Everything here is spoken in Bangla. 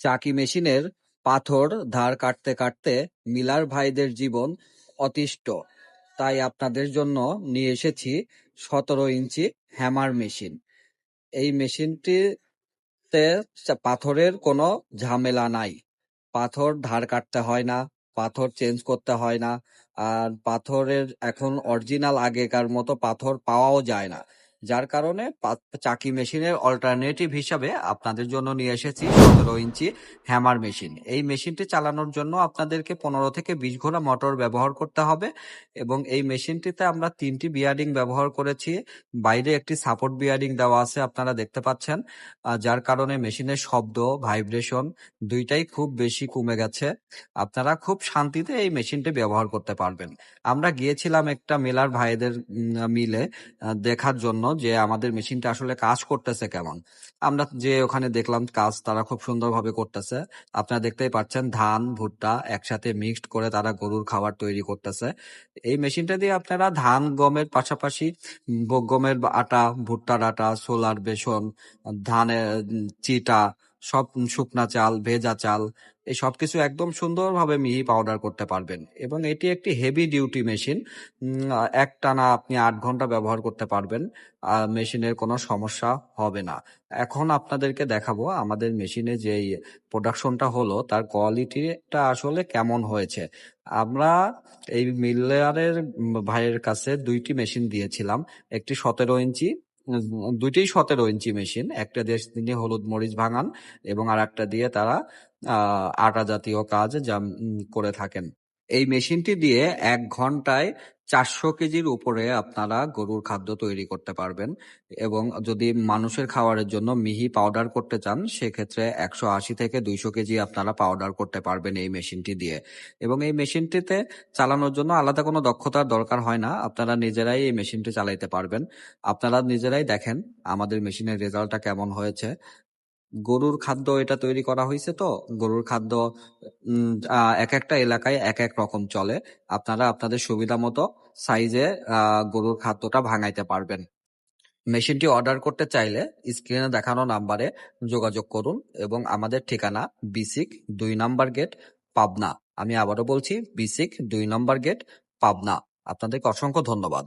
চাকি মেশিনের পাথর ধার কাটতে কাটতে মিলার ভাইদের জীবন অতিষ্ঠ। তাই আপনাদের জন্য নিয়ে এসেছি 17 ইঞ্চি হ্যামার মেশিন। এই মেশিনটিতে পাথরের কোনো ঝামেলা নাই। পাথর ধার কাটতে হয় না, পাথর চেঞ্জ করতে হয় না, আর পাথরের এখন অরিজিনাল আগেকার মতো পাথর পাওয়াও যায় না। যার কারণে চাকি মেশিনের অল্টারনেটিভ হিসাবে আপনাদের জন্য নিয়ে এসেছি 17 ইঞ্চি হ্যামার মেশিন। এই মেশিনটি চালানোর জন্য আপনাদেরকে 15 থেকে 20 ঘোড়া মোটর ব্যবহার করতে হবে এবং এই মেশিনটিতে আমরা 3টি বিয়ারিং ব্যবহার করেছি। বাইরে একটি সাপোর্ট বিয়ারিং দেওয়া আছে, আপনারা দেখতে পাচ্ছেন, যার কারণে মেশিনের শব্দ, ভাইব্রেশন দুইটাই খুব বেশি কমে গেছে। আপনারা খুব শান্তিতে এই মেশিনটি ব্যবহার করতে পারবেন। আমরা গিয়েছিলাম একটা মিলার ভাইদের মিলে দেখার জন্য যে আমাদের মেশিনটা আসলে কাজ করতেছে কেমন। আমরা যে ওখানে দেখলাম কাজ তারা খুব সুন্দরভাবে করতেছে। আপনারা দেখতেই পাচ্ছেন ধান ভুট্টা একসাথে মিক্সড করে তারা গরুর খাবার তৈরি করতেছে। এই মেশিনটা দিয়ে আপনারা ধান গমের পাশাপাশি গমের আটা, ভুট্টার আটা, ছোলার বেসন, ধানের চিটা, সব শুকনা চাল, ভেজা চাল, এই সবকিছু একদম সুন্দরভাবে মিহি পাউডার করতে পারবেন। এবং এটি একটি হেভি ডিউটি মেশিন। একটানা আপনি 8 ঘন্টা ব্যবহার করতে পারবেন, মেশিনের কোনো সমস্যা হবে না। এখন আপনাদেরকে দেখাবো আমাদের মেশিনে যে প্রোডাকশনটা হলো তার কোয়ালিটিটা আসলে কেমন হয়েছে। আমরা এই মিলারের ভাইয়ের কাছে 2টি মেশিন দিয়েছিলাম। একটি 17 ইঞ্চি, দুইটাই 17 ইঞ্চি মেশিন। একটা দিয়ে তিনি হলুদ মরিচ ভাঙান এবং আর একটা দিয়ে তারা আটা জাতীয় কাজ যা করে থাকেন। এই মেশিনটি দিয়ে 1 ঘন্টায় 400 কেজির উপরে আপনারা গরুর খাদ্য তৈরি করতে পারবেন এবং যদি মানুষের খাবারের জন্য মিহি পাউডার করতে চান সেক্ষেত্রে 180 থেকে 200 কেজি আপনারা পাউডার করতে পারবেন এই মেশিনটি দিয়ে। এবং এই মেশিনটিতে চালানোর জন্য আলাদা কোনো দক্ষতার দরকার হয় না, আপনারা নিজেরাই এই মেশিনটি চালাইতে পারবেন। আপনারা নিজেরাই দেখেন আমাদের মেশিনের রেজাল্টটা কেমন হয়েছে। গরুর খাদ্য এটা তৈরি করা হয়েছে, তো গরুর খাদ্য এক একটা এলাকায় এক এক রকম চলে। আপনারা আপনাদের সুবিধা মতো সাইজে গরুর খাদ্যটা ভাঙাইতে পারবেন। মেশিনটি অর্ডার করতে চাইলে স্ক্রিনে দেখানো নাম্বারে যোগাযোগ করুন এবং আমাদের ঠিকানা বিসিক 2 নম্বর গেট, পাবনা। আমি আবারও বলছি, বিসিক 2 নম্বর গেট, পাবনা। আপনাদেরকে অসংখ্য ধন্যবাদ।